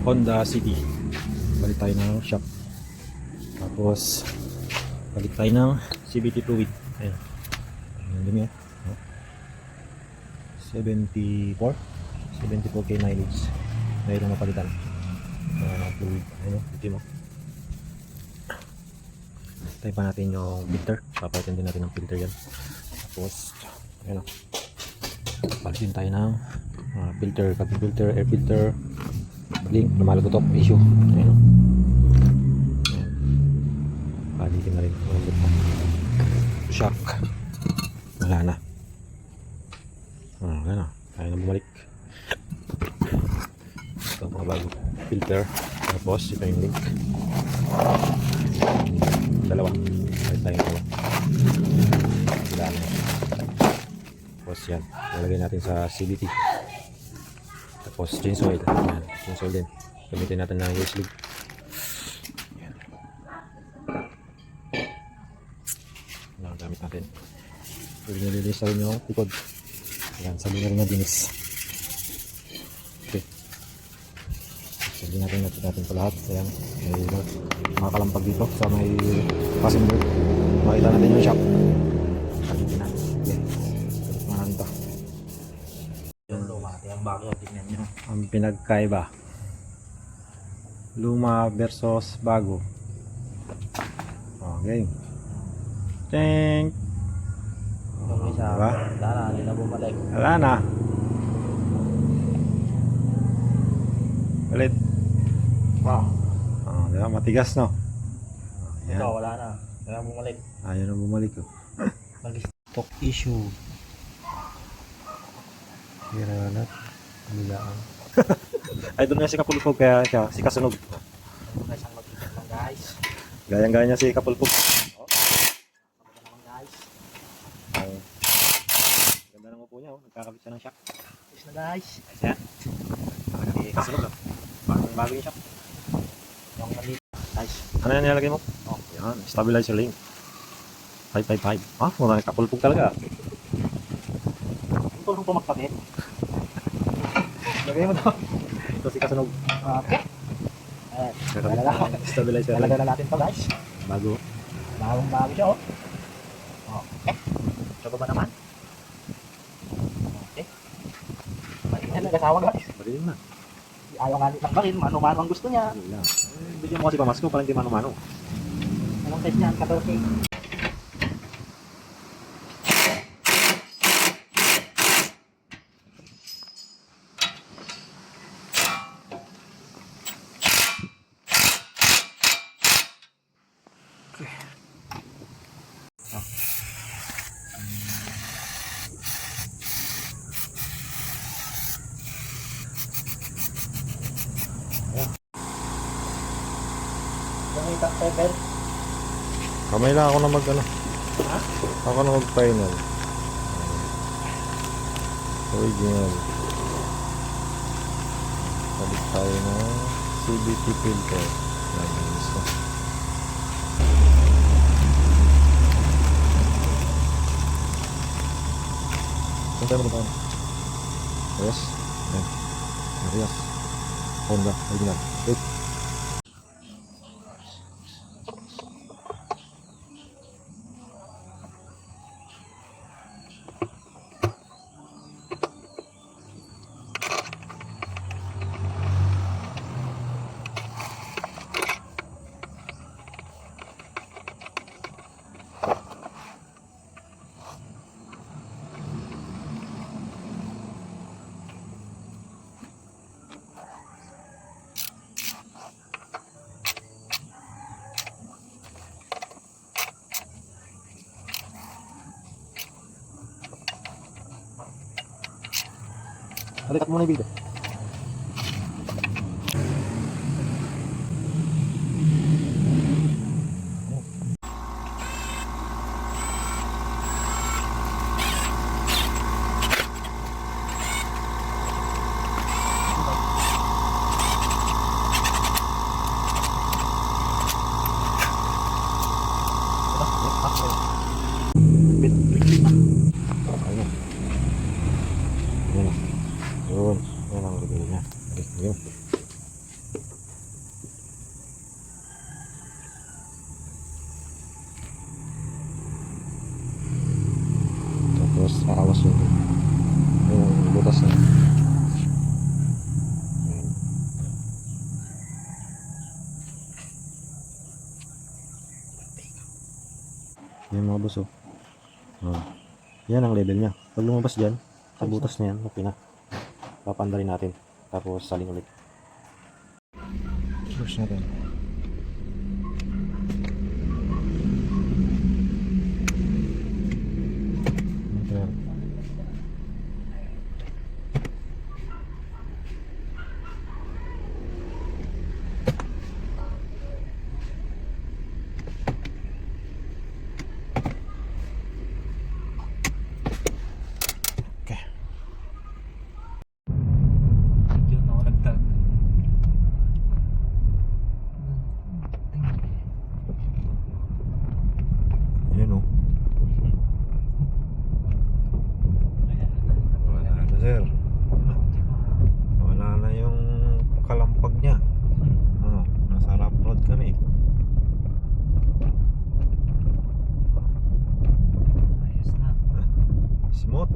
Honda City. Balik tayo ng shop. Tapos balik tayo ng CVT fluid. Ayan. Ang dumi oh. 74k mileage. Mayroong mapalitan fluid. Ayun, ito mo. Tayo pa natin yung filter. Papalitan din natin ng filter yan. Tapos ayun o. Palitin tayo ng filter, cabin filter, air filter, link, lumalagotok, issue. Ayun o. Palitin na rin. Shock. Wala na. Wala na. Kaya na bumalik. Ito mga bago filter. Tapos ito yung link. Dalawa. Palit tayo dalawa. Wala na. Tapos yan. Lalagay natin sa CVT. Tapos change oil. Yan. Change oil din. Gamitin natin ng US league. Yan. Yan. Gamit natin. Pwede nililinis na rin yung likod. Yan. Sabi na rin yung dinis. Okay. Sabi natin ito lahat. Ayan. May mga kalampag dito sa may passenger. Makita natin yung shop. Palitin na. Okay. Palitin na natin ito. Yung luma. Yung bago. Tingnan nyo. Ang pinagkaiba. Luma versus bago. Okay. Tink. Yung isa. Diba? Wala na. Hindi na bumalik. Wala na. Ulit. Wow. Diba? Matigas no? Ayan. Ito wala na. Hindi na bumalik. Ayaw na bumalik oh. Stock issue. Hira na. Bilaan. Ay doon nga si Kapulpog kaya siya, si Kasunog. Guys, ang mag-isip lang guys. Gayang-gaya niya si Kapulpog. Kapag naman guys. Ganda ng upo niya oh. Nagkakabit siya ng shock. Yes na guys. Ayan. Si Kasunog oh. Bago yung shock. Yung nandito. Guys. Ano yan nilagay mo? Oh. Yan. Stabilizer link. 555. Ah, muna Kapulpog talaga. Ito nung pumagpapit. Lagay mo daw. Ito si Kasunog. Okay. Ayan. Stabilizer link. Talaga na natin to guys. Bago. Bagong bago siya oh. Okay. Sa baba naman. Okay. Mainit nag-asawa guys. Pwede na. Ayaw nga nitanggalin. Mano-mano ang gusto niya. Wala. Bigyan mo kasi pamasko. Parang di mano-mano. Anong size niyan? 14. Pepper. Kamay lang ako na mag ano. Ha? Ako na mag final. Original. Balik tayo ng CVT filter. Nagigis na. Saan tayo magpapaan? Arias? Ayan. Arias. Honda. Original. Wait. Balikat muna yung video. Yun. Yan ang review niya. Okay, yun. Tapos oh. Oh. Yan ang level niya. Pag lumabas dyan, sa butas na yan, okay na. Papandarin natin. Tapos salin ulit. Push natin. Neutral. Okay. Yun, nakalagtag. Ayan oh. Wala na sir. Wala na yung kalampag niya. Oh, nasa rough road kami. Ayos na. Smooth.